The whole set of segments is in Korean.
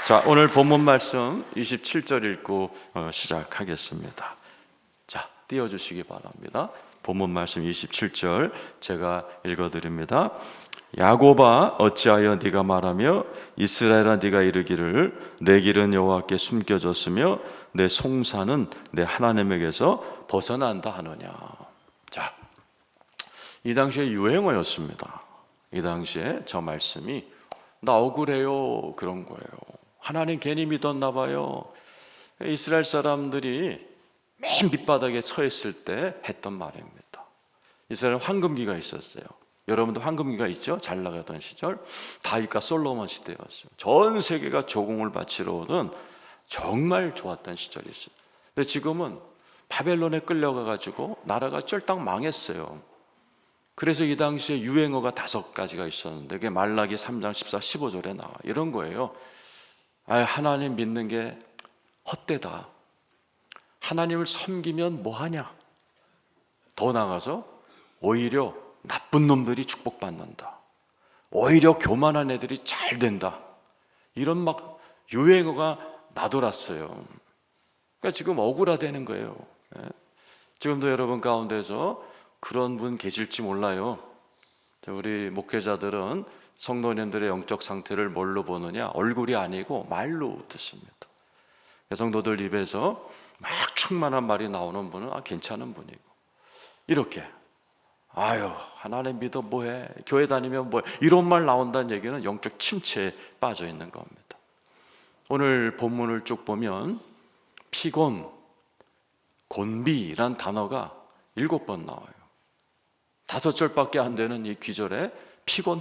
자, 오늘 본문 말씀 27절 읽고 시작하겠습니다. 자, 띄워주시기 바랍니다. 본문 말씀 27절 제가 읽어드립니다. 야곱아, 어찌하여 네가 말하며 이스라엘아 네가 이르기를 내 길은 여호와께 숨겨졌으며 내 송사는 내 하나님에게서 벗어난다 하느냐. 자, 이 당시에 유행어였습니다. 이 당시에 저 말씀이 나 억울해요 그런 거예요. 하나님 괜히 믿었나 봐요. 이스라엘 사람들이 맨 밑바닥에 서 있을 때 했던 말입니다. 이스라엘은 황금기가 있었어요. 여러분도 황금기가 있죠? 잘 나가던 시절 다윗과 솔로몬 시대였어요. 전 세계가 조공을 바치러 오던 정말 좋았던 시절이 있어요. 근데 지금은 바벨론에 끌려가가지고 나라가 쫄딱 망했어요. 그래서 이 당시에 유행어가 5가지가 있었는데 그게 말라기 3장 14, 15절에 나와. 이런 거예요. 하나님 믿는 게 헛되다. 하나님을 섬기면 뭐하냐? 더 나아가서 오히려 나쁜 놈들이 축복받는다. 오히려 교만한 애들이 잘 된다. 이런 막 유행어가 나돌았어요. 그러니까 지금 억울하다는 거예요. 지금도 여러분 가운데서 그런 분 계실지 몰라요. 우리 목회자들은 성도님들의 영적 상태를 뭘로 보느냐? 얼굴이 아니고 말로 듣습니다. 성도들 입에서 막 충만한 말이 나오는 분은 괜찮은 분이고, 이렇게 하나님 믿어 뭐해? 교회 다니면 뭐해? 이런 말 나온다는 얘기는 영적 침체에 빠져 있는 겁니다. 오늘 본문을 쭉 보면 피곤, 곤비란 단어가 7번 나와요. 5절밖에 안 되는 이 귀절에 피곤해.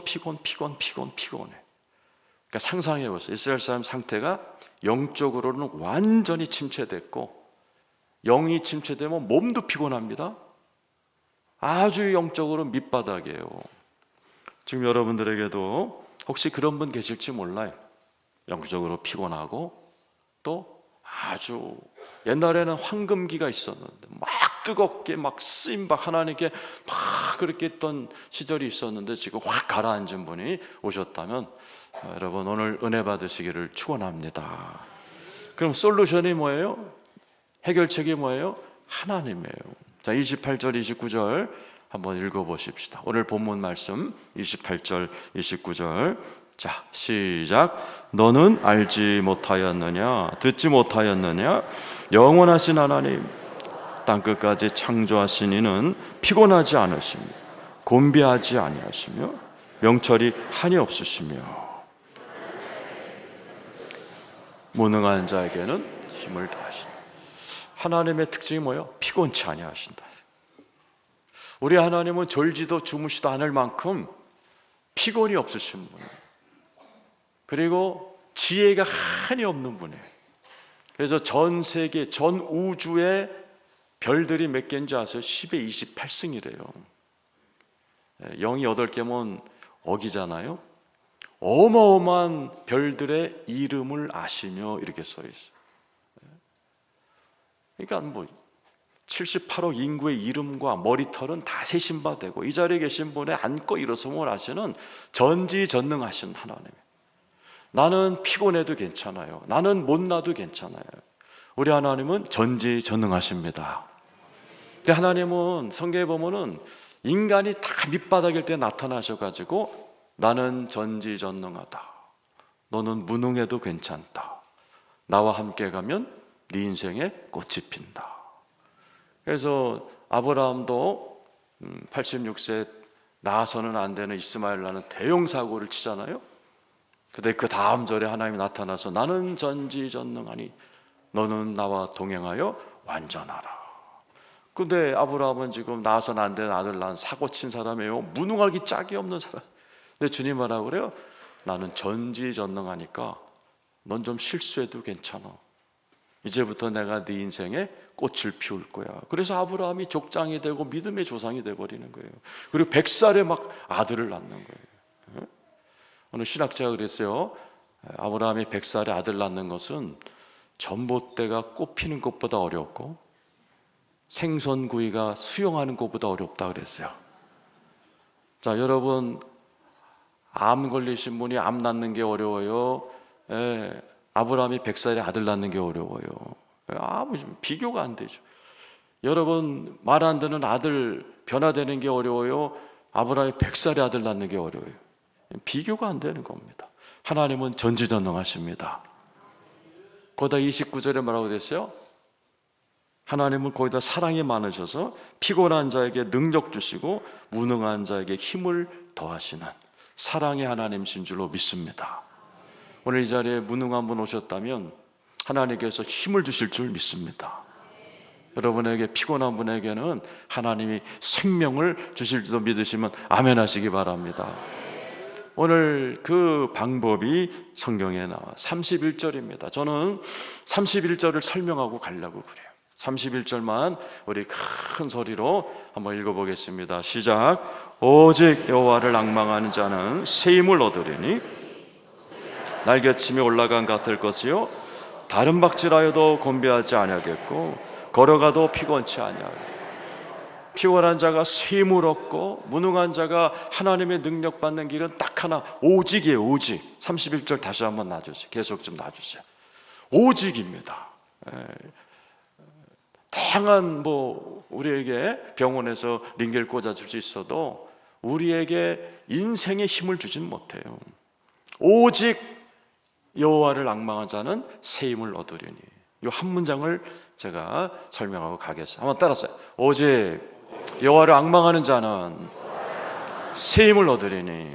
그러니까 상상해 보세요. 이스라엘 사람 상태가 영적으로는 완전히 침체됐고, 영이 침체되면 몸도 피곤합니다. 아주 영적으로 밑바닥이에요. 지금 여러분들에게도 혹시 그런 분 계실지 몰라요. 영적으로 피곤하고, 또 아주 옛날에는 황금기가 있었는데 막 뜨겁게 막 쓰임받 하나님께 막 그렇게 했던 시절이 있었는데 지금 확 가라앉은 분이 오셨다면 여러분 오늘 은혜 받으시기를 축원합니다. 그럼 솔루션이 뭐예요? 해결책이 뭐예요? 하나님이에요. 자, 28절 29절 한번 읽어보십시다. 오늘 본문 말씀 28절 29절 자, 시작. 너는 알지 못하였느냐? 듣지 못하였느냐? 영원하신 하나님 땅끝까지 창조하신 이는 피곤하지 않으시며 곤비하지 아니하시며 명철이 한이 없으시며 무능한 자에게는 힘을 더하시니. 하나님의 특징이 뭐예요? 피곤치 아니하신다. 우리 하나님은 졸지도 주무시도 않을 만큼 피곤이 없으신 분이에요. 그리고 지혜가 한이 없는 분이에요. 그래서 전 세계, 전 우주의 별들이 몇 개인지 아세요? 10의 28승이래요. 0이 8개면 억이잖아요. 어마어마한 별들의 이름을 아시며 이렇게 써 있어요. 그러니까 78억 인구의 이름과 머리털은 다 세신 바 되고, 이 자리에 계신 분의 앉고 일어섬을 아시는 전지전능하신 하나님. 나는 피곤해도 괜찮아요. 나는 못나도 괜찮아요. 우리 하나님은 전지전능하십니다. 근데 하나님은 성경에 보면은 인간이 다 밑바닥일 때 나타나셔가지고 나는 전지전능하다. 너는 무능해도 괜찮다. 나와 함께 가면 네 인생에 꽃이 핀다. 그래서 아브라함도 86세 낳아서는 안 되는 이스마엘 낳는 대형사고를 치잖아요. 근데 그 다음 절에 하나님이 나타나서 나는 전지전능하니 너는 나와 동행하여 완전하라. 근데 아브라함은 지금 낳아서는 안 되는 아들 낳은 사고 친 사람이에요. 무능하기 짝이 없는 사람. 근데 주님 뭐라고 그래요? 나는 전지전능하니까 넌 좀 실수해도 괜찮아. 이제부터 내가 네 인생에 꽃을 피울 거야. 그래서 아브라함이 족장이 되고 믿음의 조상이 돼버리는 거예요. 그리고 100살에 막 아들을 낳는 거예요. 어느 신학자가 그랬어요. 아브라함이 100살에 아들 낳는 것은 전봇대가 꽃피는 것보다 어렵고 생선구이가 수영하는 것보다 어렵다 그랬어요. 자, 여러분 암 걸리신 분이 암 낳는 게 어려워요? 아브라함이 100살에 아들 낳는 게 어려워요. 비교가 안 되죠. 여러분, 말 안 듣는 아들 변화되는 게 어려워요. 아브라함이 100살에 아들 낳는 게 어려워요. 비교가 안 되는 겁니다. 하나님은 전지전능하십니다. 거기다 29절에 뭐라고 됐어요? 하나님은 거기다 사랑이 많으셔서 피곤한 자에게 능력 주시고 무능한 자에게 힘을 더하시는 사랑의 하나님이신 줄로 믿습니다. 오늘 이 자리에 무능한 분 오셨다면 하나님께서 힘을 주실 줄 믿습니다. 여러분에게 피곤한 분에게는 하나님이 생명을 주실 줄도 믿으시면 아멘 하시기 바랍니다. 오늘 그 방법이 성경에 나와 31절입니다. 저는 31절을 설명하고 가려고 그래요. 31절만 우리 큰 소리로 한번 읽어보겠습니다. 시작. 오직 여호와를 앙망하는 자는 새 힘을 얻으리니 날개치며 올라간 같을 것이요 다른 박질하여도 곤비하지 아니하겠고 걸어가도 피곤치 아니하리라. 피곤한 자가 새 힘을 얻고 무능한 자가 하나님의 능력 받는 길은 딱 하나, 오직이에요. 오직. 31절 다시 한번 놔주세요. 계속 좀 놔주세요. 오직입니다. 다양한 우리에게 병원에서 링겔 꽂아줄 수 있어도 우리에게 인생의 힘을 주진 못해요. 오직 여호와를 앙망한 자는 새 힘을 얻으리니. 이 한 문장을 제가 설명하고 가겠습니다. 한번 따라서요. 오직 여호와를 앙망하는 자는 새 힘을 얻으리니.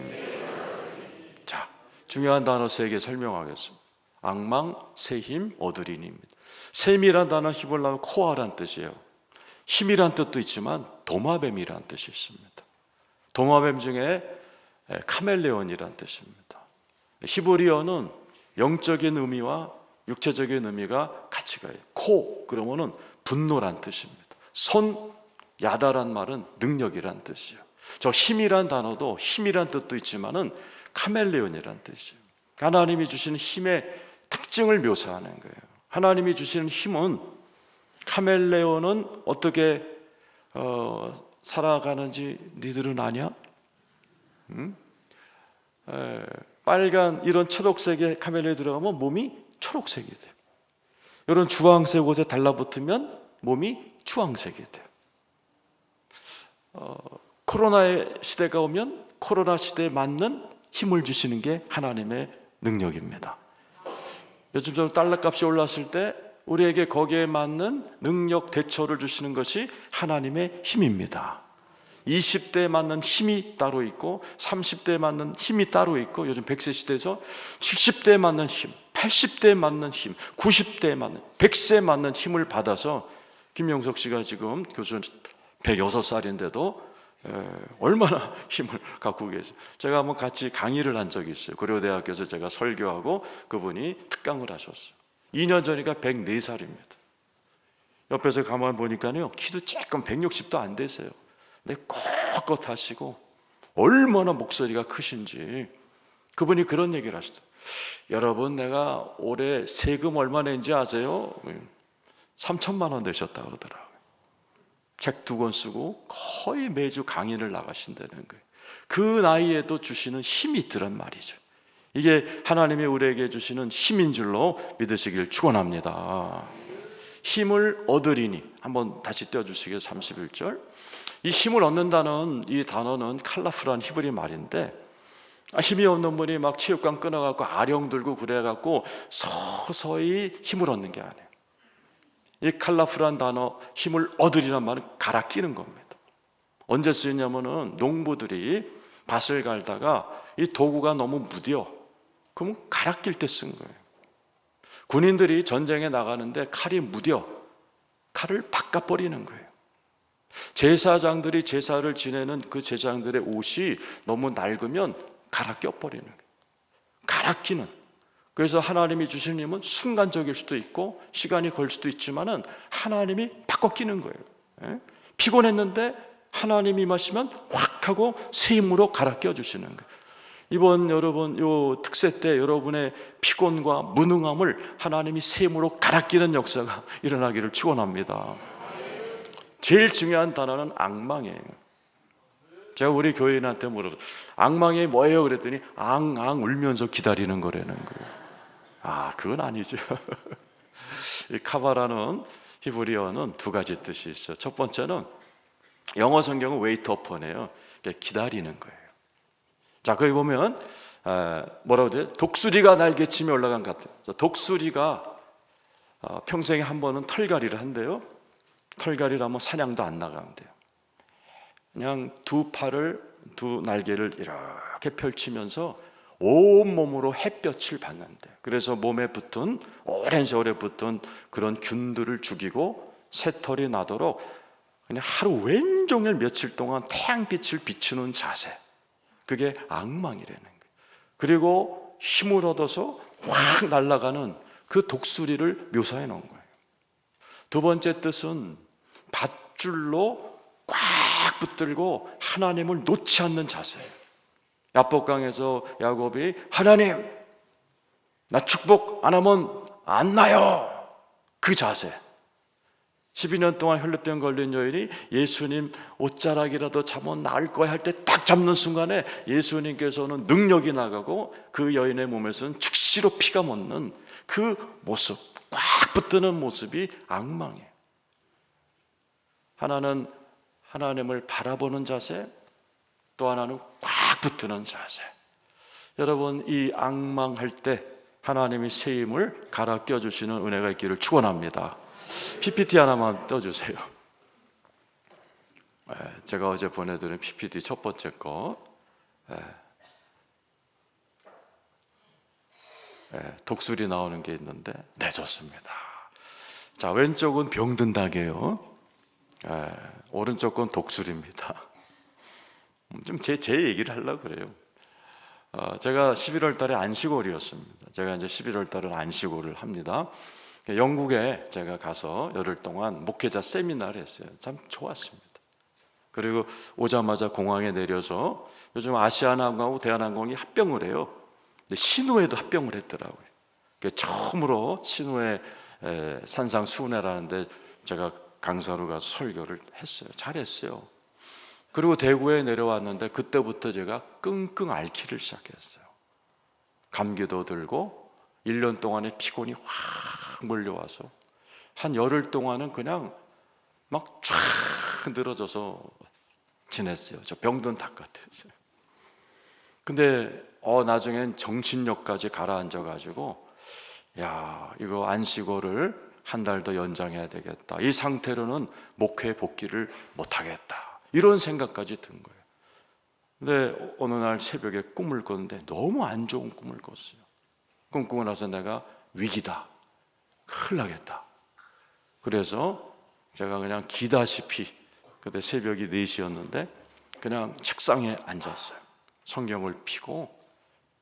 자, 중요한 단어 3개 설명하겠습니다. 앙망, 새 힘, 얻으리니입니다. 새 힘이란 단어 힘을 나면 코어란 뜻이에요. 힘이란 뜻도 있지만 도마뱀이란 뜻이 있습니다. 도마뱀 중에 카멜레온이란 뜻입니다. 히브리어는 영적인 의미와 육체적인 의미가 같이 가요. 코 그러면은 분노란 뜻입니다. 손, 야다란 말은 능력이란 뜻이에요. 저 힘이란 단어도 힘이란 뜻도 있지만은 카멜레온이란 뜻이에요. 하나님이 주시는 힘의 특징을 묘사하는 거예요. 하나님이 주시는 힘은, 카멜레온은 어떻게 살아가는지 니들은 아냐? 응? 빨간 이런 초록색의 카멜레온에 들어가면 몸이 초록색이 돼요. 이런 주황색 옷에 달라붙으면 몸이 주황색이 돼요. 코로나의 시대가 오면 코로나 시대에 맞는 힘을 주시는 게 하나님의 능력입니다. 요즘처럼 달러값이 올랐을 때 우리에게 거기에 맞는 능력 대처를 주시는 것이 하나님의 힘입니다. 20대에 맞는 힘이 따로 있고 30대에 맞는 힘이 따로 있고, 요즘 100세 시대에서 70대에 맞는 힘, 80대에 맞는 힘, 90대에 맞는, 100세에 맞는 힘을 받아서, 김영석 씨가 지금 교수 106살인데도 얼마나 힘을 갖고 계세요. 제가 한번 같이 강의를 한 적이 있어요. 고려대학교에서 제가 설교하고 그분이 특강을 하셨어요. 2년 전이니까 104살입니다. 옆에서 가만 보니까요, 키도 조금 160도 안 되세요. 근데 꼿꼿하시고 얼마나 목소리가 크신지, 그분이 그런 얘기를 하시더라고요. 여러분, 내가 올해 세금 얼마 낸지 아세요? 3천만 원 내셨다고 그러더라고요. 책 2권 쓰고 거의 매주 강의를 나가신다는 거예요. 그 나이에도 주시는 힘이 있더란 말이죠. 이게 하나님이 우리에게 주시는 힘인 줄로 믿으시길 축원합니다. 힘을 얻으리니, 한번 다시 떼어주시게요. 31절. 이 힘을 얻는다는 이 단어는 칼라프란 히브리 말인데, 힘이 없는 분이 막 체육관 끊어갖고 아령 들고 그래갖고 서서히 힘을 얻는 게 아니에요. 이 칼라프란 단어, 힘을 얻으리란 말은 갈아 끼는 겁니다. 언제 쓰이냐면은 농부들이 밭을 갈다가 이 도구가 너무 무뎌, 그러면 갈아 낄 때 쓴 거예요. 군인들이 전쟁에 나가는데 칼이 무뎌, 칼을 바꿔버리는 거예요. 제사장들이 제사를 지내는 그 제사장들의 옷이 너무 낡으면 갈아 껴버리는 거예요. 갈아 끼는. 그래서 하나님이 주시는 힘은 순간적일 수도 있고 시간이 걸 수도 있지만은 하나님이 바꿔 끼는 거예요. 피곤했는데 하나님이 임하시면 확 하고 새 힘으로 갈아 껴주시는 거예요. 이번 여러분 요 특세 때 여러분의 피곤과 무능함을 하나님이 새 힘으로 갈아 끼는 역사가 일어나기를 축원합니다. 제일 중요한 단어는 앙망이에요. 제가 우리 교인한테 물어봤어요. 앙망이 뭐예요? 그랬더니 앙앙 울면서 기다리는 거라는 거예요. 그건 아니죠. 이 카바라는 히브리어는 두 가지 뜻이 있어요. 첫 번째는 영어 성경은 wait upon이에요. 기다리는 거예요. 자, 거기 보면 뭐라고 돼요? 독수리가 날개치며 올라간 것 같아요. 독수리가 평생에 한 번은 털갈이를 한대요. 털갈이를 하면 사냥도 안 나간대요. 그냥 두 날개를 이렇게 펼치면서 온몸으로 햇볕을 받는데, 그래서 몸에 붙은 오랜 세월에 붙은 그런 균들을 죽이고 새털이 나도록 그냥 하루 왼종일 며칠 동안 태양빛을 비추는 자세, 그게 악망이라는 거예요. 그리고 힘을 얻어서 확 날아가는 그 독수리를 묘사해 놓은 거예요. 두 번째 뜻은 밧줄로 꽉 붙들고 하나님을 놓지 않는 자세예요. 야복강에서 야곱이 하나님, 나 축복 안 하면 안 나요. 그 자세. 12년 동안 혈루병 걸린 여인이 예수님 옷자락이라도 잡으면 나을 거야 할 때 딱 잡는 순간에 예수님께서는 능력이 나가고 그 여인의 몸에서는 즉시로 피가 멎는 그 모습, 꽉 붙드는 모습이 악망이에요. 하나는 하나님을 바라보는 자세, 또 하나는 꽉 붙드는 자세. 여러분, 이 악망할 때 하나님이 새 힘을 갈아 껴주시는 은혜가 있기를 축원합니다. PPT 하나만 떠주세요. 제가 어제 보내드린 PPT 첫 번째 거, 독수리 나오는 게 있는데, 네, 좋습니다. 자, 왼쪽은 병든 닭이에요. 오른쪽 건 독수리입니다. 좀 제 얘기를 하려고 그래요. 제가 11월 달에 안식월이었습니다. 제가 이제 11월 달은 안식월을 합니다. 영국에 제가 가서 열흘 동안 목회자 세미나를 했어요. 참 좋았습니다. 그리고 오자마자 공항에 내려서 요즘 아시아나항공하고 대한항공이 합병을 해요. 근데 신우에도 합병을 했더라고요. 처음으로 신우에 산상수훈회라는데 제가 강사로 가서 설교를 했어요. 잘했어요. 그리고 대구에 내려왔는데 그때부터 제가 끙끙 앓기를 시작했어요. 감기도 들고 1년 동안의 피곤이 확 몰려와서 한 열흘 동안은 그냥 막 쫙 늘어져서 지냈어요. 저 병든 닭 같았어요. 근데 나중엔 정신력까지 가라앉아가지고 야, 이거 안식월을 한 달 더 연장해야 되겠다. 이 상태로는 목회 복귀를 못하겠다. 이런 생각까지 든 거예요. 근데 어느 날 새벽에 꿈을 꿨는데 너무 안 좋은 꿈을 꿨어요. 꿈 꾸고 나서 내가 위기다, 큰일 나겠다. 그래서 제가 그냥 기다시피, 그때 새벽이 4시였는데 그냥 책상에 앉았어요. 성경을 펴고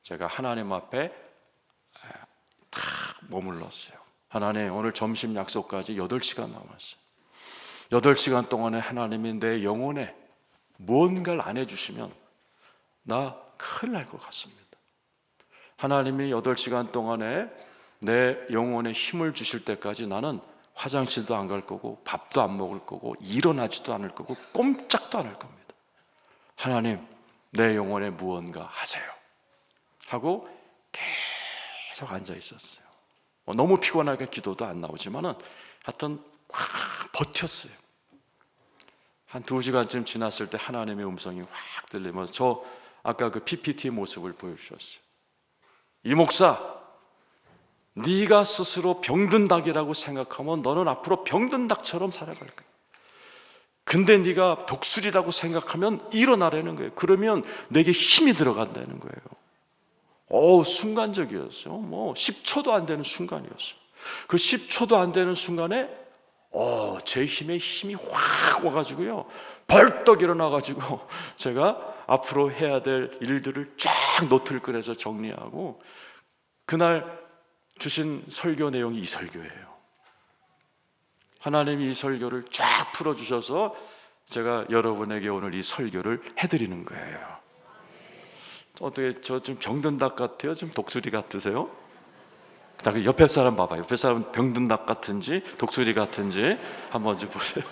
제가 하나님 앞에 딱 머물렀어요. 하나님, 오늘 점심 약속까지 8시간 남았어요. 8시간 동안에 하나님이 내 영혼에 무언가를 안 해주시면 나 큰일 날 것 같습니다. 하나님이 8시간 동안에 내 영혼에 힘을 주실 때까지 나는 화장실도 안 갈 거고 밥도 안 먹을 거고 일어나지도 않을 거고 꼼짝도 안 할 겁니다. 하나님, 내 영혼에 무언가 하세요 하고 계속 앉아 있었어요. 너무 피곤하게 기도도 안 나오지만은 하여튼 꽉 버텼어요. 한 2시간쯤 지났을 때 하나님의 음성이 확 들리면서 저 아까 그 PPT의 모습을 보여주셨어요. 이 목사, 네가 스스로 병든 닭이라고 생각하면 너는 앞으로 병든 닭처럼 살아갈 거야. 근데 네가 독수리라고 생각하면 일어나라는 거예요. 그러면 내게 힘이 들어간다는 거예요. 순간적이었어요. 10초도 안 되는 순간이었어요. 그 10초도 안 되는 순간에 제 힘이 확 와가지고요, 벌떡 일어나가지고 제가 앞으로 해야 될 일들을 쫙 노트를 꺼내서 정리하고 그날 주신 설교 내용이 이 설교예요. 하나님이 이 설교를 쫙 풀어주셔서 제가 여러분에게 오늘 이 설교를 해드리는 거예요. 어떻게 저 좀 병든 닭 같아요? 좀 독수리 같으세요? 옆에 사람 봐봐요. 옆에 사람 병든 닭 같은지 독수리 같은지 한번 좀 보세요.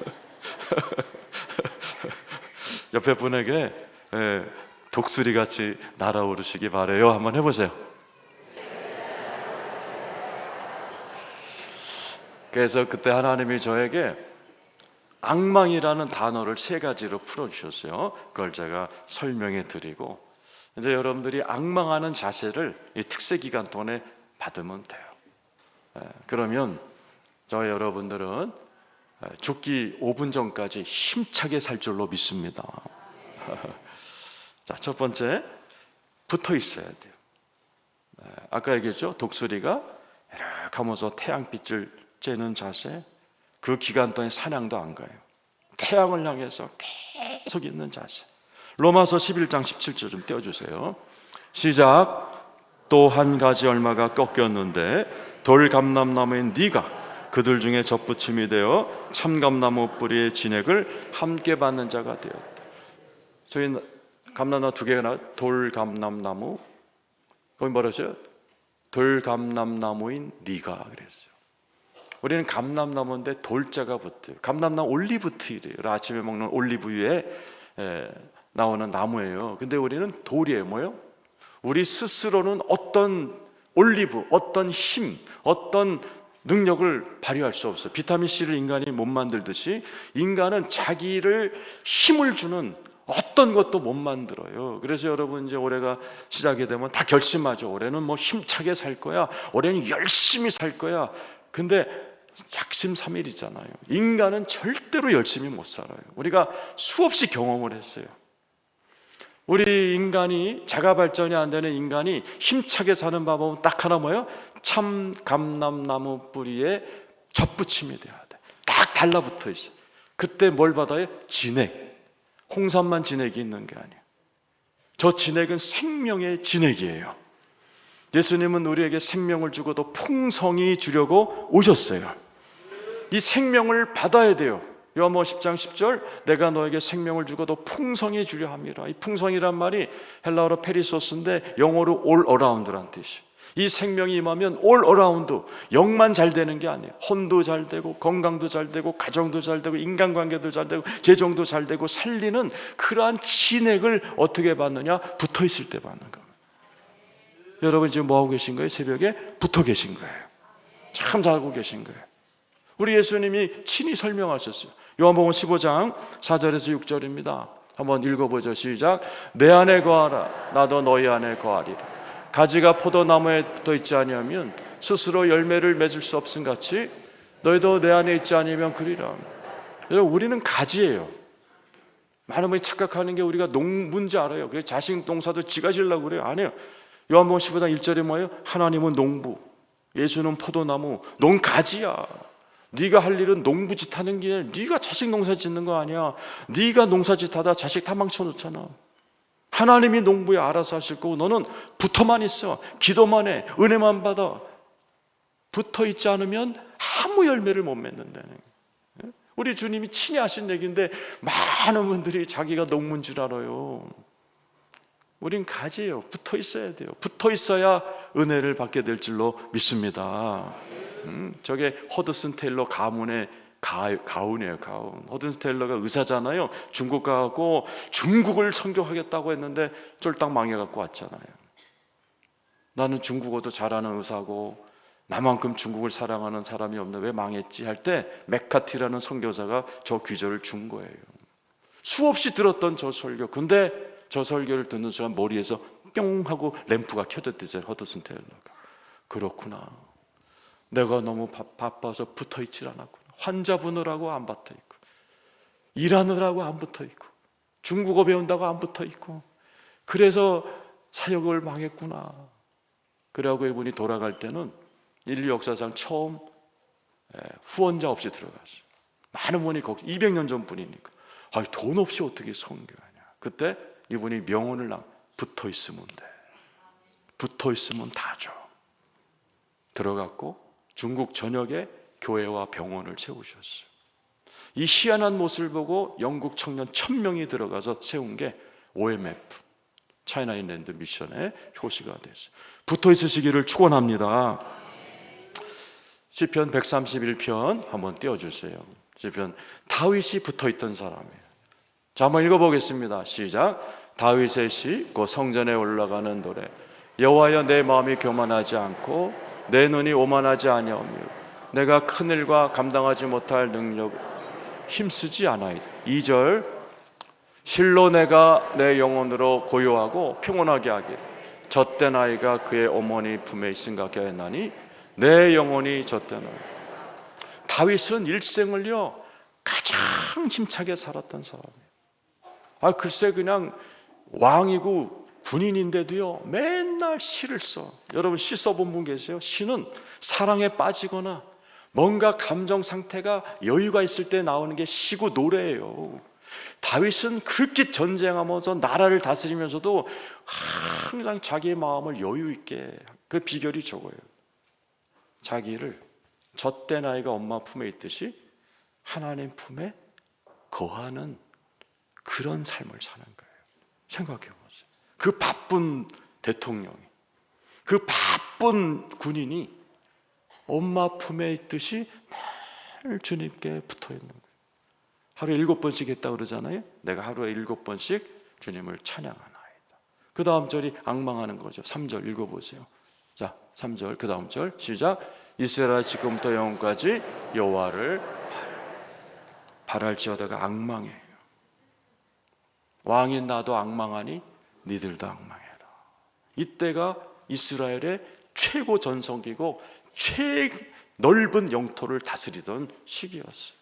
옆에 분에게 독수리 같이 날아오르시기 바래요. 한번 해보세요. 그래서 그때 하나님이 저에게 앙망이라는 단어를 3가지로 풀어주셨어요. 그걸 제가 설명해 드리고, 이제 여러분들이 앙망하는 자세를 이 특세 기간 동안에 받으면 돼요. 그러면 저 여러분들은 죽기 5분 전까지 힘차게 살 줄로 믿습니다. 자, 첫 번째, 붙어 있어야 돼요. 아까 얘기했죠? 독수리가 이렇게 하면서 태양빛을 쬐는 자세, 그 기간 동안 사냥도 안 가요. 태양을 향해서 계속 있는 자세. 로마서 11장 17절 좀 떼어주세요. 시작. 또 한 가지 얼마가 꺾였는데 돌감람나무인 네가 그들 중에 접붙임이 되어 참감나무 뿌리의 진액을 함께 받는 자가 되었다. 저희 감람나무 2개가 나와요. 돌감람나무, 거기 뭐라 했어요? 돌감람나무인 네가 그랬어요. 우리는 감람나무인데 돌자가 붙어요. 감람나무 올리브트리예요. 아침에 먹는 올리브유에 나오는 나무예요. 근데 우리는 돌이에요. 뭐예요? 우리 스스로는 어떤 올리브, 어떤 힘, 어떤 능력을 발휘할 수 없어요. 비타민C를 인간이 못 만들듯이 인간은 자기를 힘을 주는 어떤 것도 못 만들어요. 그래서 여러분 이제 올해가 시작이 되면 다 결심하죠. 올해는 뭐 힘차게 살 거야. 올해는 열심히 살 거야. 근데 작심삼일이잖아요. 인간은 절대로 열심히 못 살아요. 우리가 수없이 경험을 했어요. 우리 인간이 자가 발전이 안 되는 인간이 힘차게 사는 방법은 딱 하나 뭐예요? 참 감람나무 뿌리에 접붙임이 돼야 돼. 딱 달라붙어 있어요. 그때 뭘 받아요? 진액. 홍삼만 진액이 있는 게 아니에요. 저 진액은 생명의 진액이에요. 예수님은 우리에게 생명을 주고도 풍성히 주려고 오셨어요. 이 생명을 받아야 돼요. 요한복음 10장 10절, 내가 너에게 생명을 주고도 풍성히 주려 함이라. 이 풍성이란 말이 헬라어로 페리소스인데 영어로 all around란 뜻이에요. 이 생명이 임하면 all around, 영만 잘 되는 게 아니에요. 혼도 잘 되고 건강도 잘 되고 가정도 잘 되고 인간관계도 잘 되고 재정도 잘 되고 살리는 그러한 진액을 어떻게 받느냐? 붙어 있을 때 받는 겁니다. 여러분 지금 뭐 하고 계신 거예요? 새벽에 붙어 계신 거예요. 참 잘하고 계신 거예요. 우리 예수님이 친히 설명하셨어요. 요한복음 15장 4절에서 6절입니다. 한번 읽어보죠. 시작. 내 안에 거하라. 나도 너희 안에 거하리라. 가지가 포도나무에 붙어 있지 아니하면 스스로 열매를 맺을 수 없음 같이 너희도 내 안에 있지 아니하면 그리라. 여러분 우리는 가지예요. 많은 분이 착각하는 게 우리가 농부인지 알아요. 그래서 자식 농사도 지가 지으려고 그래요. 안 해요. 요한복음 15장 1절에 뭐예요? 하나님은 농부, 예수는 포도나무, 농가지야. 네가 할 일은 농부짓 하는 게 아니라 네가 자식 농사 짓는 거 아니야. 네가 농사짓 하다 자식 다 망쳐놓잖아. 하나님이 농부에 알아서 하실 거고 너는 붙어만 있어. 기도만 해. 은혜만 받아. 붙어 있지 않으면 아무 열매를 못 맺는다는 거예요. 우리 주님이 친히 하신 얘기인데 많은 분들이 자기가 농부인 줄 알아요. 우린 가지예요. 붙어 있어야 돼요. 붙어 있어야 은혜를 받게 될 줄로 믿습니다. 저게 허드슨 테일러 가문의 가운이에요. 가운. 허드슨 테일러가 의사잖아요. 중국 가고 중국을 선교하겠다고 했는데 쫄딱 망해갖고 왔잖아요. 나는 중국어도 잘하는 의사고 나만큼 중국을 사랑하는 사람이 없는데 왜 망했지 할 때 맥카티라는 선교사가 저 귀절을 준 거예요. 수없이 들었던 저 설교. 근데 저 설교를 듣는 순간 머리에서 뿅 하고 램프가 켜졌대잖아요. 허드슨 테일러가. 그렇구나. 내가 너무 바빠서 붙어있질 않았구나. 환자 보느라고 안 붙어있고 일하느라고 안 붙어있고 중국어 배운다고 안 붙어있고 그래서 사역을 망했구나. 그러고 이분이 돌아갈 때는 인류 역사상 처음 후원자 없이 들어갔어요. 많은 분이 거기 200년 전 분이니까 돈 없이 어떻게 선교하냐. 그때 이분이 명언을 붙어있으면 돼. 붙어있으면 다 줘. 들어갔고 중국 전역에 교회와 병원을 세우셨어요. 이 희한한 모습을 보고 영국 청년 1000명이 들어가서 세운 게 OMF, 차이나 인랜드 미션의 효시가 됐어요. 붙어 있으시기를 축원합니다. 시편 131편 한번 띄워주세요. 시편 다윗이 붙어 있던 사람이에요. 자, 한번 읽어보겠습니다. 시작. 다윗의 시, 곧 성전에 올라가는 노래. 여호와여 내 마음이 교만하지 않고 내 눈이 오만하지 아니하며 내가 큰 일과 감당하지 못할 능력 힘쓰지 않아이다. 2절 실로 내가 내 영혼으로 고요하고 평온하게 하기를 젖된 아이가 그의 어머니 품에 있음같게 하였나니 내 영혼이 젖된 아이. 다윗은 일생을요 가장 힘차게 살았던 사람이에요. 글쎄 그냥 왕이고 군인인데도요 맨날 시를 써. 여러분 시 써본 분 계세요? 시는 사랑에 빠지거나 뭔가 감정 상태가 여유가 있을 때 나오는 게 시고 노래예요. 다윗은 그렇게 전쟁하면서 나라를 다스리면서도 항상 자기의 마음을 여유 있게, 그 비결이 저거예요. 자기를 젖된 아이가 엄마 품에 있듯이 하나님 품에 거하는 그런 삶을 사는 거예요. 생각해 보세요. 그 바쁜 대통령이, 그 바쁜 군인이 엄마 품에 있듯이 늘 주님께 붙어 있는 거예요. 하루에 7번씩 했다 그러잖아요. 내가 하루에 7번씩 주님을 찬양하나이다. 그 다음 절이 앙망하는 거죠. 3절 읽어보세요. 자, 3절 그 다음 절 시작. 이스라엘 지금부터 영원까지 여호와를 바랄지어다가 앙망해요. 왕인 나도 앙망하니 니들도 앙망해라. 이때가 이스라엘의 최고 전성기고 넓은 영토를 다스리던 시기였어요.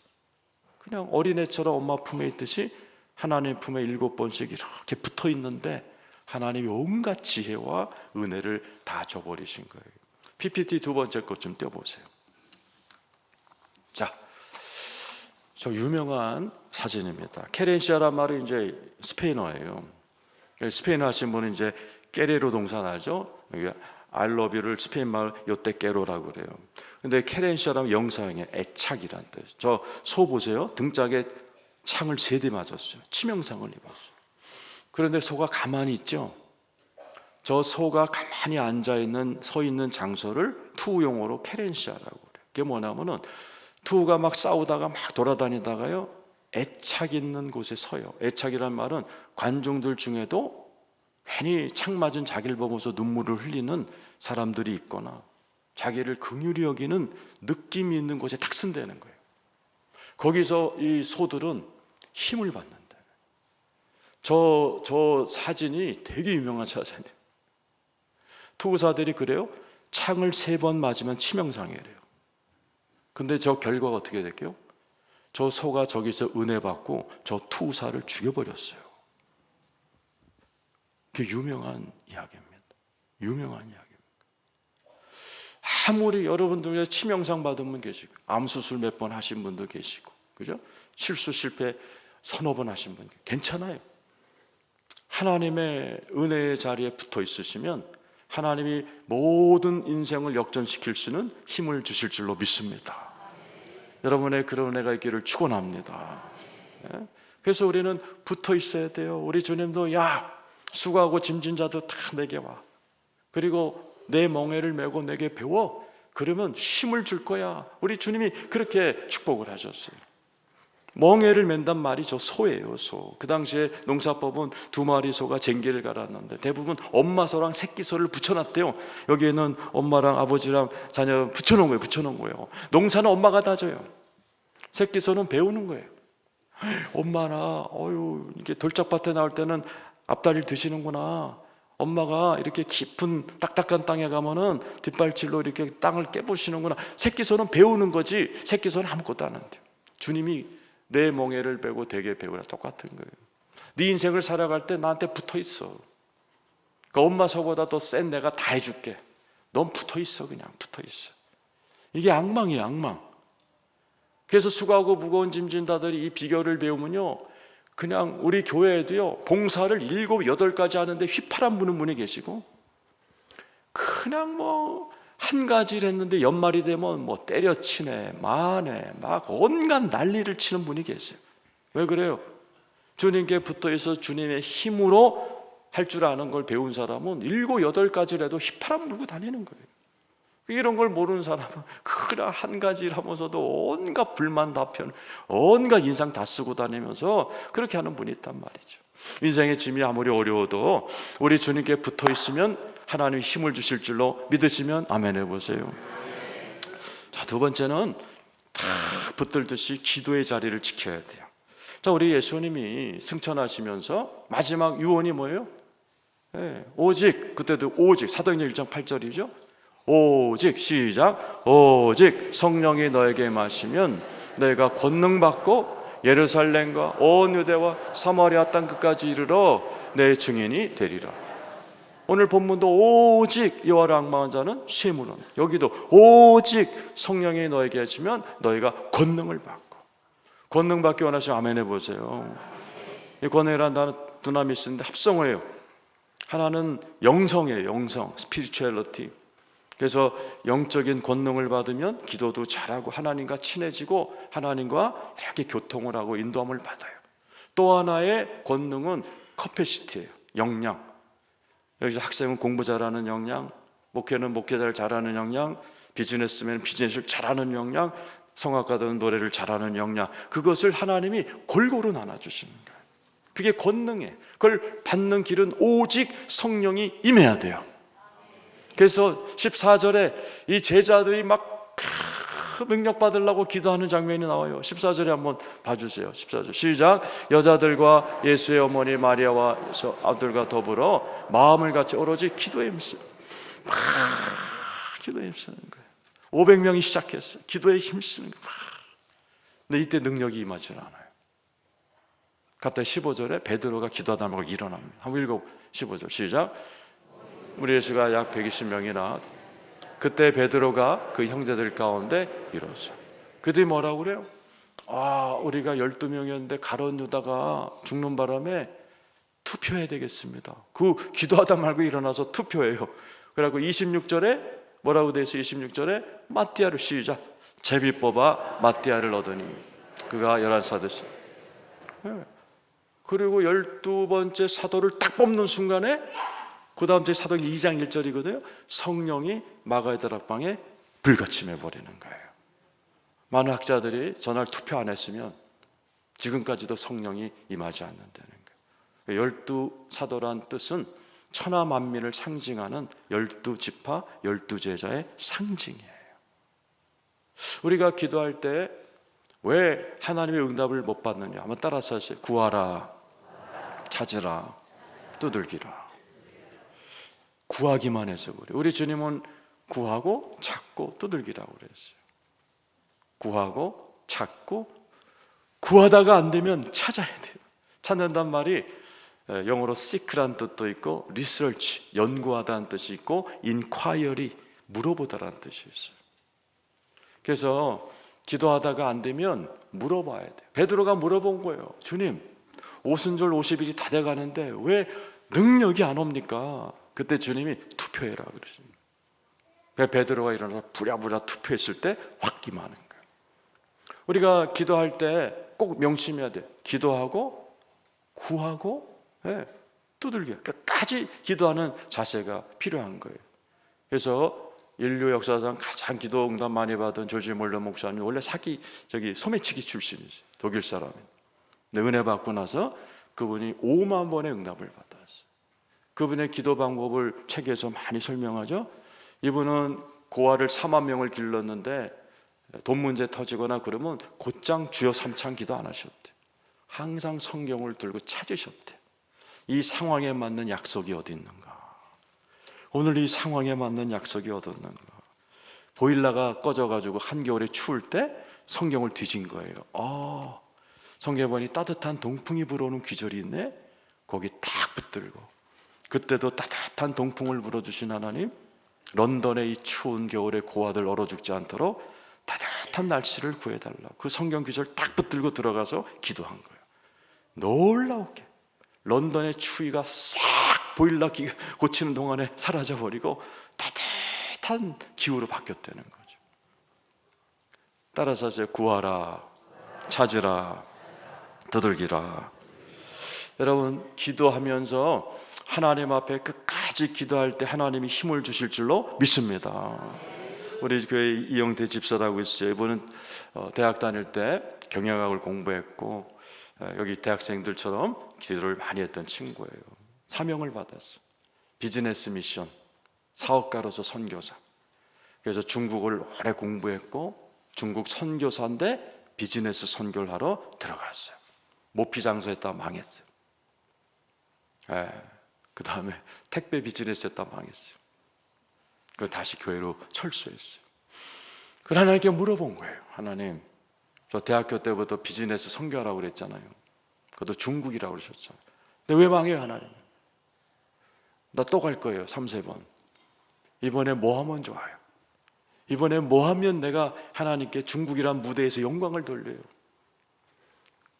그냥 어린애처럼 엄마 품에 있듯이 하나님 품에 7번씩 이렇게 붙어 있는데 하나님이 온갖 지혜와 은혜를 다 줘버리신 거예요. PPT 두 번째 것 좀 떼어보세요. 자, 저 유명한 사진입니다. 케렌시아란 말은 이제 스페인어예요. 스페인어 하신 분은 이제 깨레로 동사나죠. I love you를 스페인 말 요때 깨로라고 그래요. 근데 케렌시아라면 영사형의 애착이란 뜻. 저 소 보세요. 등짝에 창을 3대 맞았어요. 치명상을 입었어요. 그런데 소가 가만히 있죠. 저 소가 가만히 앉아있는 서 있는 장소를 투우용어로 케렌시아라고 그래요. 그게 뭐냐면은 투우가 막 싸우다가 막 돌아다니다가요 애착 있는 곳에 서요. 애착이란 말은 관중들 중에도 괜히 창 맞은 자기를 보면서 눈물을 흘리는 사람들이 있거나 자기를 긍휼히 여기는 느낌이 있는 곳에 딱 쓴다는 거예요. 거기서 이 소들은 힘을 받는다. 저 사진이 되게 유명한 사진이에요. 투구사들이 그래요. 창을 3번 맞으면 치명상이래요. 근데 저 결과가 어떻게 될게요? 저 소가 저기서 은혜 받고 저 투구사를 죽여버렸어요. 그게 유명한 이야기입니다. 유명한 이야기입니다. 아무리 여러분들 치명상 받은 분 계시고 암 수술 몇 번 하신 분도 계시고 그죠? 실수 실패 서너 번 하신 분 괜찮아요. 하나님의 은혜의 자리에 붙어 있으시면 하나님이 모든 인생을 역전시킬 수 있는 힘을 주실 줄로 믿습니다. 여러분의 그런 은혜가 있기를 축원합니다. 그래서 우리는 붙어 있어야 돼요. 우리 주님도 야 수고하고 짐진 자도 다 내게 와. 그리고 내 멍에를 메고 내게 배워. 그러면 힘을 줄 거야. 우리 주님이 그렇게 축복을 하셨어요. 멍에를 맨단 말이 저 소예요. 소. 그 당시에 농사법은 2마리 소가 쟁기를 갈았는데 대부분 엄마 소랑 새끼 소를 붙여놨대요. 여기에는 엄마랑 아버지랑 자녀 붙여놓은 거예요. 농사는 엄마가 다 져요. 새끼 소는 배우는 거예요. 엄마나 이게 돌짝밭에 나올 때는 앞다리를 드시는구나. 엄마가 이렇게 깊은 딱딱한 땅에 가면은 뒷발질로 이렇게 땅을 깨부시는구나. 새끼 소는 배우는 거지. 새끼 소는 아무것도 안 한대요. 주님이 내 멍에를 베고 되게 배우라 똑같은 거예요. 네 인생을 살아갈 때 나한테 붙어 있어. 그 엄마 소보다 더 센 내가 다 해줄게. 넌 붙어 있어. 그냥 붙어 있어. 이게 악망이에요. 악망. 그래서 수고하고 무거운 짐진 자들이 이 비결을 배우면요 그냥 우리 교회에도요 봉사를 7, 8가지 하는데 휘파람 부는 분이 계시고 그냥 한 가지를 했는데 연말이 되면 때려치네 마네 막 온갖 난리를 치는 분이 계세요. 왜 그래요? 주님께 붙어있어 주님의 힘으로 할 줄 아는 걸 배운 사람은 7, 8가지를 해도 휘파람 불고 다니는 거예요. 이런 걸 모르는 사람은 그냥 한 가지를 하면서도 온갖 불만 다 펴는 온갖 인상 다 쓰고 다니면서 그렇게 하는 분이 있단 말이죠. 인생의 짐이 아무리 어려워도 우리 주님께 붙어 있으면 하나님이 힘을 주실 줄로 믿으시면 아멘 해보세요. 자, 자, 두 번째는 탁 붙들듯이 기도의 자리를 지켜야 돼요. 자, 우리 예수님이 승천하시면서 마지막 유언이 뭐예요? 오직, 그때도 오직, 사도행전 1장 8절이죠. 오직, 시작, 오직 성령이 너에게 마시면 너희가 권능 받고 예루살렘과 온 유대와 사마리아 땅 끝까지 이르러 내 증인이 되리라. 오늘 본문도 오직 여호와를 앙망한 자는 시무론, 여기도 오직 성령이 너에게 하시면 너희가 권능을 받고. 권능 받기 원하시면 아멘 해보세요. 이 권능이라는 단어 두나미 쓰는데 합성어예요. 하나는 영성이에요. 영성, 스피리추얼리티. 그래서 영적인 권능을 받으면 기도도 잘하고 하나님과 친해지고 하나님과 이렇게 교통을 하고 인도함을 받아요. 또 하나의 권능은 커패시티예요. 역량. 여기서 학생은 공부 잘하는 역량, 목회는 목회자를 잘하는 역량, 비즈니스면 비즈니스를 잘하는 역량, 성악가들은 노래를 잘하는 역량. 그것을 하나님이 골고루 나눠주시는 거예요. 그게 권능이에요. 그걸 받는 길은 오직 성령이 임해야 돼요. 그래서 14절에 이 제자들이 막 능력 받으려고 기도하는 장면이 나와요. 14절에 한번 봐주세요. 14절 시작. 여자들과 예수의 어머니 마리아와 아들과 더불어 마음을 같이 오로지 기도에 힘쓰는 기도에 힘쓰는 거예요. 500명이 시작했어요. 기도에 힘쓰는 거예요. 근데 이때 능력이 임하지 않아요. 갑자기 15절에 베드로가 기도하다 말고 일어납니다. 한번 읽어 15절 시작. 우리 예수가 약 120명이나 그때 베드로가 그 형제들 가운데 일어서. 그들이 뭐라고 그래요? 우리가 12명이었는데 가룟 유다가 죽는 바람에 투표해야 되겠습니다. 그 기도하다 말고 일어나서 투표해요. 그래갖고 26절에 뭐라고 돼 있어요? 26절에 마띠아를 시작. 제비 뽑아 마띠아를 얻으니 그가 11사 됐어요. 그리고 12번째 사도를 딱 뽑는 순간에 그 다음 주에 사도행전 2장 1절이거든요. 성령이 마가의 다락방에 불같이 버리는 거예요. 많은 학자들이 전날 투표 안 했으면 지금까지도 성령이 임하지 않는다는 거예요. 12사도란 뜻은 천하 만민을 상징하는 12지파 12제자의 상징이에요. 우리가 기도할 때 왜 하나님의 응답을 못 받느냐? 한번 따라서 하세요. 구하라, 찾으라, 두들기라. 구하기만 해서 그래요. 우리 주님은 구하고 찾고 두들기라고 그랬어요. 구하고 찾고, 구하다가 안 되면 찾아야 돼요. 찾는단 말이 영어로 seek란 뜻도 있고 research, 연구하다는 뜻이 있고 inquiry, 물어보다라는 뜻이 있어요. 그래서 기도하다가 안 되면 물어봐야 돼요. 베드로가 물어본 거예요. 주님, 오순절 50일이 다 돼가는데 왜 능력이 안 옵니까? 그때 주님이 투표해라 그러십니다. 그래서 베드로가 일어나서 부랴부랴 투표했을 때 확 임하는 거예요. 우리가 기도할 때 꼭 명심해야 돼요. 기도하고 구하고 두들겨 끝까지 기도하는 자세가 필요한 거예요. 그래서 인류 역사상 가장 기도 응답 많이 받은 조지 몰러 목사님이 원래 소매치기 출신이세요. 독일 사람이에요. 근데 은혜 받고 나서 그분이 5만 번의 응답을 받았어요. 그분의 기도 방법을 책에서 많이 설명하죠. 이분은 고아를 4만 명을 길렀는데 돈 문제 터지거나 그러면 곧장 주여 삼창 기도 안 하셨대요. 항상 성경을 들고 찾으셨대요. 이 상황에 맞는 약속이 어디 있는가? 오늘 이 상황에 맞는 약속이 어디 있는가? 보일러가 꺼져가지고 한겨울에 추울 때 성경을 뒤진 거예요. 성경에 보니 따뜻한 동풍이 불어오는 귀절이 있네. 거기 딱 붙들고 그때도 따뜻한 동풍을 불어주신 하나님, 런던의 이 추운 겨울에 고아들 얼어 죽지 않도록 따뜻한 날씨를 구해달라고 그 성경 귀절 딱 붙들고 들어가서 기도한 거예요. 놀라우게 런던의 추위가 싹 보일러 고치는 동안에 사라져버리고 따뜻한 기후로 바뀌었다는 거죠. 따라서 이제 구하라, 찾으라, 두들기라. 여러분, 기도하면서 하나님 앞에 끝까지 기도할 때 하나님이 힘을 주실 줄로 믿습니다. 우리 교회 이영대 집사라고 있어요. 이분은 대학 다닐 때 경영학을 공부했고 여기 대학생들처럼 기도를 많이 했던 친구예요. 사명을 받았어. 비즈니스 미션, 사업가로서 선교사. 그래서 중국을 오래 공부했고 중국 선교사인데 비즈니스 선교를 하러 들어갔어요. 모피 장사했다 망했어요. 그 다음에 택배 비즈니스 했다 망했어요. 그 다시 교회로 철수했어요. 그 하나님께 물어본 거예요. 하나님, 저 대학교 때부터 비즈니스 선교하라고 그랬잖아요. 그것도 중국이라고 그러셨잖아요. 근데 왜 망해요, 하나님? 나 또 갈 거예요, 3-4번. 이번에 뭐 하면 좋아요? 이번에 뭐 하면 내가 하나님께 중국이란 무대에서 영광을 돌려요?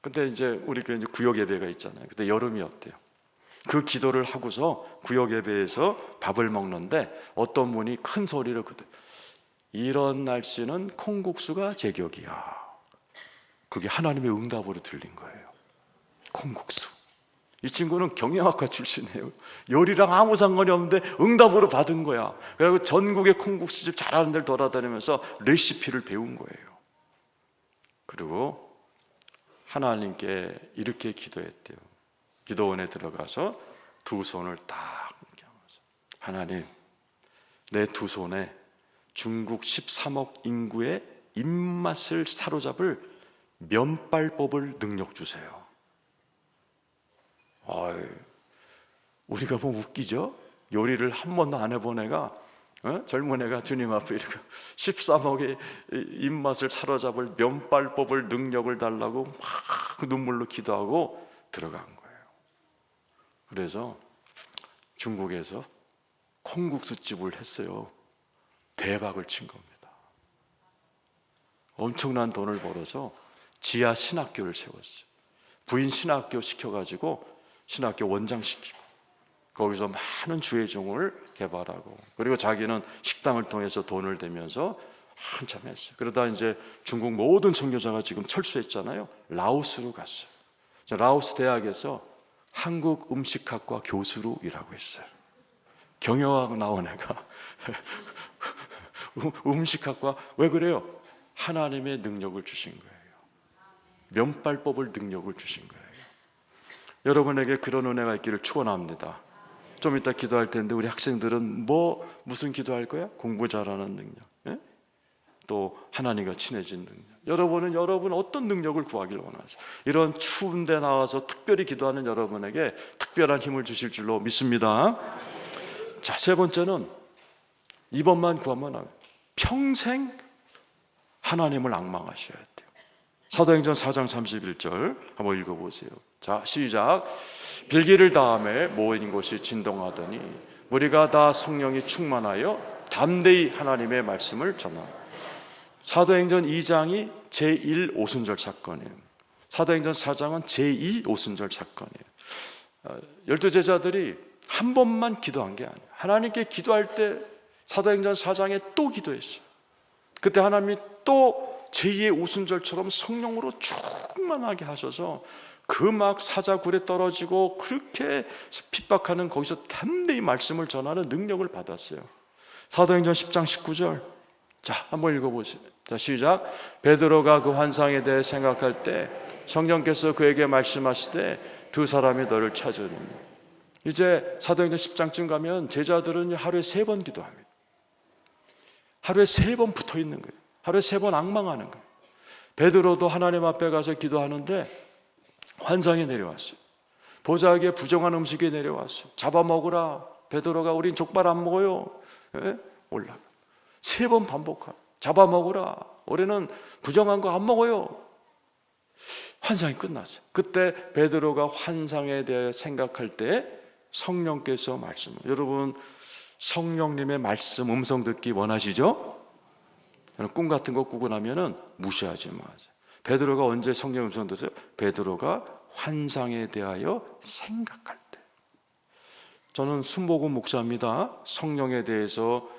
근데 이제 우리 교회 이제 구역 예배가 있잖아요. 그때 여름이었대요. 그 기도를 하고서 구역 예배에서 밥을 먹는데 어떤 분이 큰 소리로 그때 이런 날씨는 콩국수가 제격이야. 그게 하나님의 응답으로 들린 거예요. 콩국수. 이 친구는 경영학과 출신이에요. 요리랑 아무 상관이 없는데 응답으로 받은 거야. 그리고 전국의 콩국수집 잘하는 데를 돌아다니면서 레시피를 배운 거예요. 그리고 하나님께 이렇게 기도했대요. 기도원에 들어가서 두 손을 딱 이렇게 하면서 하나님, 내 두 손에 중국 13억 인구의 입맛을 사로잡을 면발 뽑을 능력 주세요. 우리가 보면 웃기죠? 요리를 한 번도 안 해본 애가 젊은 애가 주님 앞에 이렇게 13억의 입맛을 사로잡을 면발 뽑을 능력을 달라고 막 눈물로 기도하고 들어간 거예요. 그래서 중국에서 콩국수집을 했어요. 대박을 친 겁니다. 엄청난 돈을 벌어서 지하 신학교를 세웠어요. 부인 신학교 시켜가지고 신학교 원장시키고 거기서 많은 주의종을 개발하고 그리고 자기는 식당을 통해서 돈을 대면서 한참 했어요. 그러다 이제 중국 모든 선교사가 지금 철수했잖아요. 라오스로 갔어요. 라오스 대학에서 한국 음식학과 교수로 일하고 있어요. 경영학 나온 애가 음식학과. 왜 그래요? 하나님의 능력을 주신 거예요. 면발 뽑을 능력을 주신 거예요. 여러분에게 그런 은혜가 있기를 축원합니다. 좀 이따 기도할 텐데 우리 학생들은 무슨 기도할 거야? 공부 잘하는 능력, 또 하나님과 친해진 능력. 여러분 어떤 능력을 구하길 원하세요? 이런 추운 데 나와서 특별히 기도하는 여러분에게 특별한 힘을 주실 줄로 믿습니다. 자, 세 번째는 이번만 구하면 평생 하나님을 앙망하셔야 돼요. 사도행전 4장 31절 한번 읽어보세요. 자, 시작. 빌기를 다음에 모인 곳이 진동하더니 우리가 다 성령이 충만하여 담대히 하나님의 말씀을 전하고. 사도행전 2장이 제1 오순절 사건이에요. 사도행전 4장은 제2 오순절 사건이에요. 12제자들이 한 번만 기도한 게 아니에요. 하나님께 기도할 때 사도행전 4장에 또 기도했어요. 그때 하나님이 또 제2의 오순절처럼 성령으로 충만하게 하셔서 그 막 사자굴에 떨어지고 그렇게 핍박하는 거기서 담대히 말씀을 전하는 능력을 받았어요. 사도행전 10장 19절. 자, 한번 읽어보세요. 자, 시작. 베드로가 그 환상에 대해 생각할 때 성령께서 그에게 말씀하시되 두 사람이 너를 찾으니. 이제 사도행전 10장쯤 가면 제자들은 하루에 3번 기도합니다. 하루에 3번 붙어 있는 거예요. 하루에 3번 앙망하는 거예요. 베드로도 하나님 앞에 가서 기도하는데 환상이 내려왔어요. 보자기에 부정한 음식이 내려왔어요. 잡아먹으라. 베드로가 우린 족발 안 먹어요. 올라가. 3번 반복하고 잡아먹으라. 우리는 부정한 거 안 먹어요. 환상이 끝났어요. 그때 베드로가 환상에 대해 생각할 때 성령께서 말씀. 여러분 성령님의 말씀 음성 듣기 원하시죠? 저는 꿈 같은 거 꾸고 나면은 무시하지 마세요. 베드로가 언제 성령 음성 듣어요? 베드로가 환상에 대하여 생각할 때. 저는 순복음 목사입니다. 성령에 대해서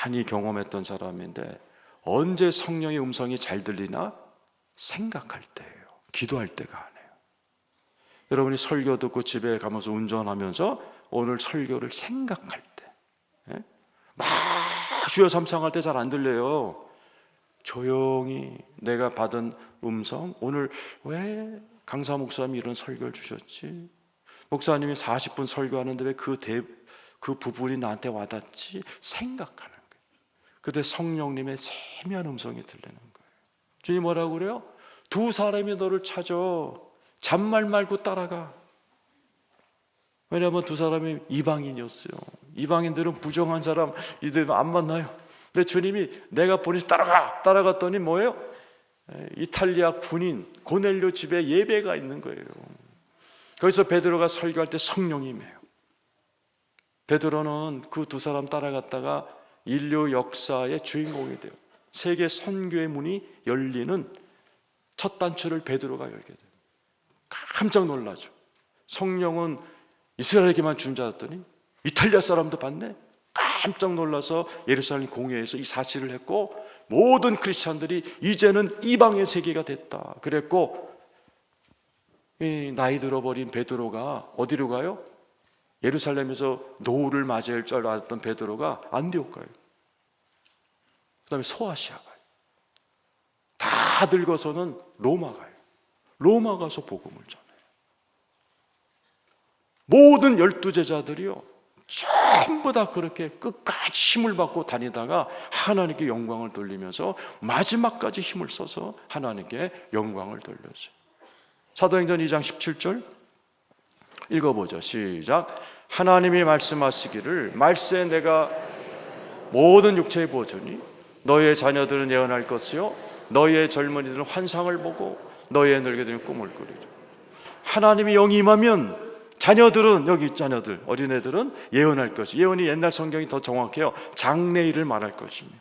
많이 경험했던 사람인데 언제 성령의 음성이 잘 들리나? 생각할 때예요. 기도할 때가 아니에요. 여러분이 설교 듣고 집에 가면서 운전하면서 오늘 설교를 생각할 때, 막 주여 삼창할 때 잘 안 들려요. 조용히 내가 받은 음성, 오늘 왜 강사 목사님이 이런 설교를 주셨지? 목사님이 40분 설교하는데 왜 그 부분이 나한테 와닿지? 생각하는 거예요. 그때 성령님의 세미한 음성이 들리는 거예요. 주님 뭐라고 그래요? 두 사람이 너를 찾아. 잔말 말고 따라가. 왜냐하면 두 사람이 이방인이었어요. 이방인들은 부정한 사람 이들 안 만나요. 근데 주님이 내가 보내서 따라갔더니 뭐예요? 이탈리아 군인 고넬료 집에 예배가 있는 거예요. 거기서 베드로가 설교할 때 성령이 임해요. 베드로는 그 두 사람 따라갔다가 인류 역사의 주인공이 돼요. 세계 선교의 문이 열리는 첫 단추를 베드로가 열게 돼요. 깜짝 놀라죠. 성령은 이스라엘에게만 준 줄 알았더니 이탈리아 사람도 받네. 깜짝 놀라서 예루살렘 공회에서 이 사실을 했고, 모든 크리스찬들이 이제는 이방의 세계가 됐다 그랬고, 이 나이 들어버린 베드로가 어디로 가요? 예루살렘에서 노후를 맞이할 줄 알았던 베드로가 안디옥 가요. 그 다음에 소아시아 가요. 다 늙어서는 로마 가요. 로마 가서 복음을 전해요. 모든 12제자들이요 전부 다 그렇게 끝까지 힘을 받고 다니다가 하나님께 영광을 돌리면서 마지막까지 힘을 써서 하나님께 영광을 돌렸어요. 사도행전 2장 17절 읽어보죠. 시작. 하나님이 말씀하시기를 말세 내가 모든 육체의 보존이 너희의 자녀들은 예언할 것이요 너희의 젊은이들은 환상을 보고 너희의 늙은이들은 꿈을 꾸리리라. 하나님이 영이 임하면 자녀들은, 여기 자녀들, 어린애들은 예언할 것이. 예언이 옛날 성경이 더 정확해요. 장래일을 말할 것입니다.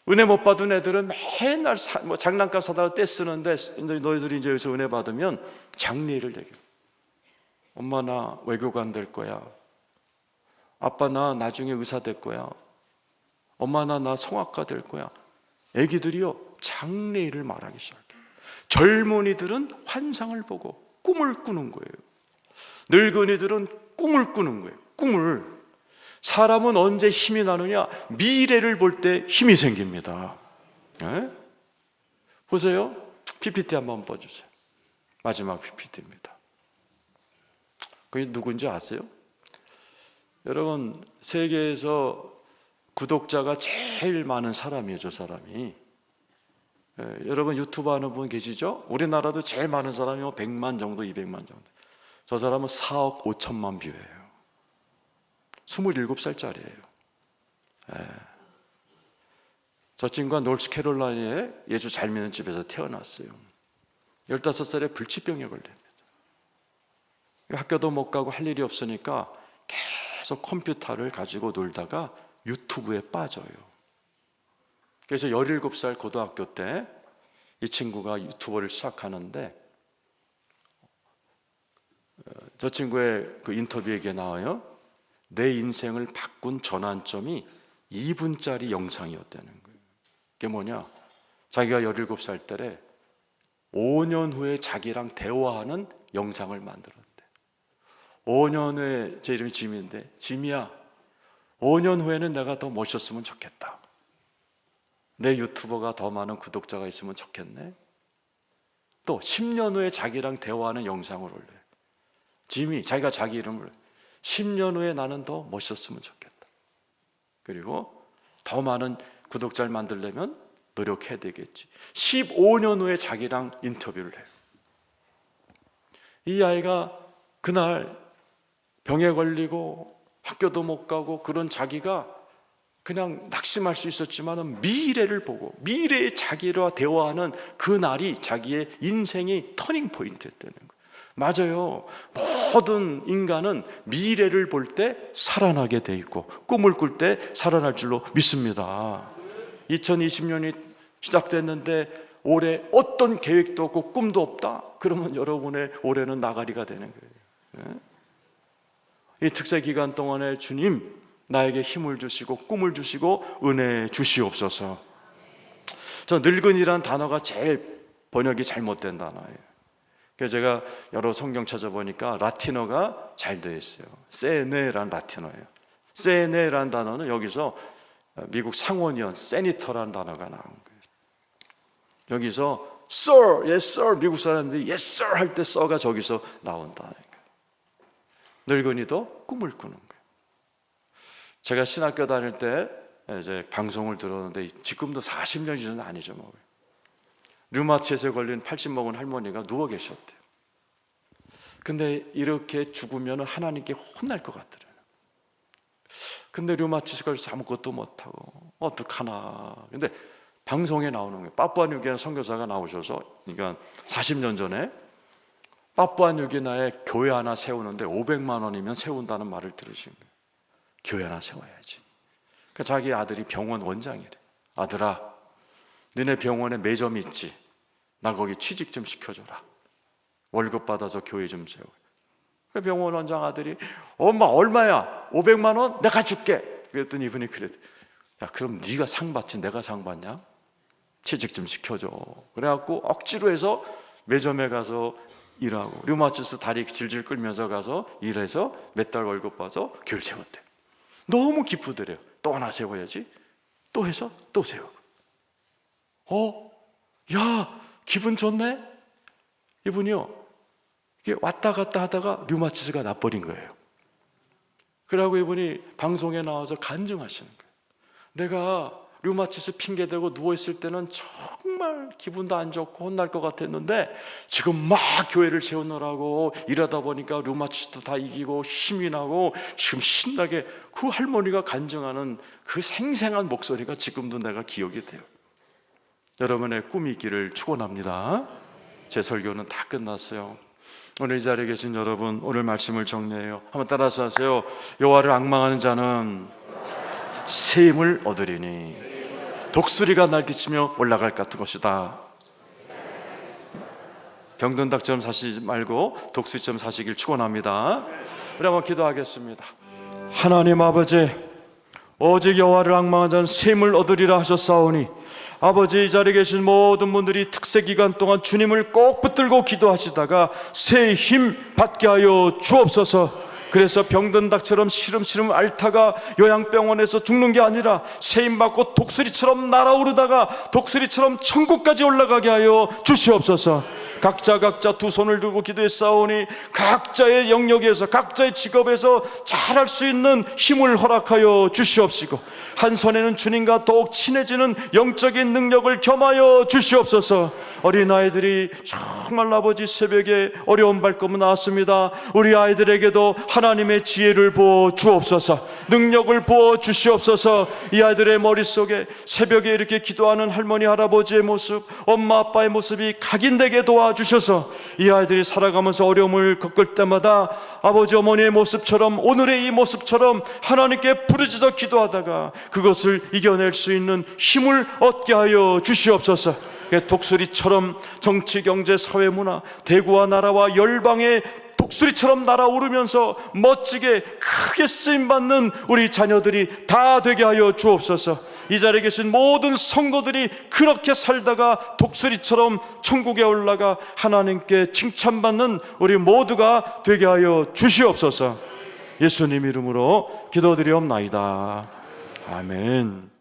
은혜 못 받은 애들은 맨날 장난감 사다가 떼쓰는데, 너희들이 이제 여기서 은혜 받으면 장래일을 얘기해. 엄마 나 외교관 될 거야. 아빠 나 나중에 의사 될 거야. 엄마 나 성악가 될 거야. 애기들이요 장래일을 말하기 시작해요. 젊은이들은 환상을 보고 꿈을 꾸는 거예요. 늙은이들은 꿈을 꾸는 거예요. 꿈을. 사람은 언제 힘이 나느냐? 미래를 볼 때 힘이 생깁니다. 네? 보세요. PPT 한번 봐주세요. 마지막 PPT입니다. 그게 누군지 아세요? 여러분, 세계에서 구독자가 제일 많은 사람이에요. 저 사람이. 여러분 유튜브 하는 분 계시죠? 우리나라도 제일 많은 사람이 100만 정도, 200만 정도. 저 사람은 4억 5천만 뷰예요. 27살짜리예요. 저 친구가 노스캐롤라이나에 예수 잘 믿는 집에서 태어났어요. 15살에 불치병에 걸립니다. 학교도 못 가고 할 일이 없으니까 계속 컴퓨터를 가지고 놀다가 유튜브에 빠져요. 그래서 17살 고등학교 때 이 친구가 유튜버를 시작하는데, 저 친구의 그 인터뷰에 나와요. 내 인생을 바꾼 전환점이 2분짜리 영상이었다는 거예요. 그게 뭐냐? 자기가 17살 때 5년 후에 자기랑 대화하는 영상을 만들었대. 5년 후에, 제 이름이 짐인데, 짐이야, 5년 후에는 내가 더 멋있었으면 좋겠다. 내 유튜버가 더 많은 구독자가 있으면 좋겠네. 또 10년 후에 자기랑 대화하는 영상을 올려요. 짐이 자기가 자기 이름을 10년 후에 나는 더 멋있었으면 좋겠다. 그리고 더 많은 구독자를 만들려면 노력해야 되겠지. 15년 후에 자기랑 인터뷰를 해요. 이 아이가 그날 병에 걸리고 학교도 못 가고 그런 자기가 그냥 낙심할 수 있었지만 미래를 보고 미래의 자기와 대화하는 그 날이 자기의 인생의 터닝 포인트였다는 거예요. 맞아요. 모든 인간은 미래를 볼 때 살아나게 돼 있고 꿈을 꿀 때 살아날 줄로 믿습니다. 2020년이 시작됐는데 올해 어떤 계획도 없고 꿈도 없다? 그러면 여러분의 올해는 나가리가 되는 거예요. 이 특세 기간 동안에 주님 나에게 힘을 주시고 꿈을 주시고 은혜 주시옵소서. 저 늙은이란 단어가 제일 번역이 잘못된 단어예요. 그래서 제가 여러 성경 찾아보니까 라틴어가 잘 되어 있어요. 세네라는 라틴어예요. 세네라는 단어는 여기서 미국 상원의원 세니터라는 단어가 나온 거예요. 여기서 Sir, yes sir, 미국 사람들이 yes sir 할 때 sir가 저기서 나온 단어예요. 늙은이도 꿈을 꾸는 거예요. 제가 신학교 다닐 때 이제 방송을 들었는데 지금도 40년 전은 아니죠 뭐. 류마티스에 걸린 80 먹은 할머니가 누워 계셨대요. 근데 이렇게 죽으면 하나님께 혼날 것 같더래요. 근데 류마티스 걸려서 아무것도 못하고 어떡하나. 근데 방송에 나오는 거예요. 파푸아뉴기니아 선교사가 나오셔서, 그러니까 40년 전에 파푸아뉴기니아에 교회 하나 세우는데 500만 원이면 세운다는 말을 들으신 거예요. 교회 하나 세워야지. 그러니까 자기 아들이 병원 원장이래. 아들아, 너네 병원에 매점 있지? 나 거기 취직 좀 시켜줘라. 월급 받아서 교회 좀 세워. 그 병원 원장 아들이, 엄마 얼마야? 500만 원? 내가 줄게. 그랬더니 이분이 그래. 야, 그럼 네가 상 받지 내가 상 받냐? 취직 좀 시켜줘. 그래갖고 억지로 해서 매점에 가서 일하고, 류마티스 다리 질질 끌면서 가서 일해서 몇 달 월급 받아서 교회를 세웠대. 너무 기쁘더래요. 또 하나 세워야지. 또 해서 또 세우고. 야, 기분 좋네? 이분이요, 이게 왔다 갔다 하다가 류마티스가 나버린 거예요. 그러고 이분이 방송에 나와서 간증하시는 거예요. 내가 류마티스 핑계대고 누워있을 때는 정말 기분도 안 좋고 혼날 것 같았는데 지금 막 교회를 세우느라고 일하다 보니까 류마티스도 다 이기고 힘이 나고 지금 신나게, 그 할머니가 간증하는 그 생생한 목소리가 지금도 내가 기억이 돼요. 여러분의 꿈이 있기를 축원합니다. 제 설교는 다 끝났어요. 오늘 이 자리에 계신 여러분, 오늘 말씀을 정리해요. 한번 따라서 하세요. 여호와를 앙망하는 자는 새 힘을 얻으리니 독수리가 날개치며 올라갈 것 같은 것이다. 병든 닭처럼 사시지 말고 독수리처럼 사시길 축원합니다. 우리 한번 기도하겠습니다. 하나님 아버지, 오직 여호와를 앙망하는 자는 새 힘을 얻으리라 하셨사오니, 아버지, 이 자리에 계신 모든 분들이 특세 기간 동안 주님을 꼭 붙들고 기도하시다가 새 힘 받게 하여 주옵소서. 그래서 병든 닭처럼 시름시름 앓다가 요양병원에서 죽는 게 아니라 새 힘 받고 독수리처럼 날아오르다가 독수리처럼 천국까지 올라가게 하여 주시옵소서. 각자 두 손을 들고 기도했사오니 각자의 영역에서, 각자의 직업에서 잘할 수 있는 힘을 허락하여 주시옵시고, 한 손에는 주님과 더욱 친해지는 영적인 능력을 겸하여 주시옵소서. 어린아이들이 정말 아버지 새벽에 어려운 발걸음 나왔습니다. 우리 아이들에게도 하나님의 지혜를 부어 주옵소서, 능력을 부어 주시옵소서. 이 아이들의 머릿속에 새벽에 이렇게 기도하는 할머니 할아버지의 모습, 엄마 아빠의 모습이 각인되게 도와주셔서 이 아이들이 살아가면서 어려움을 겪을 때마다 아버지 어머니의 모습처럼, 오늘의 이 모습처럼 하나님께 부르짖어 기도하다가 그것을 이겨낼 수 있는 힘을 얻게 하여 주시옵소서. 독수리처럼 정치, 경제, 사회, 문화, 대구와 나라와 열방의 독수리처럼 날아오르면서 멋지게 크게 쓰임받는 우리 자녀들이 다 되게 하여 주옵소서. 이 자리에 계신 모든 성도들이 그렇게 살다가 독수리처럼 천국에 올라가 하나님께 칭찬받는 우리 모두가 되게 하여 주시옵소서. 예수님 이름으로 기도드리옵나이다. 아멘.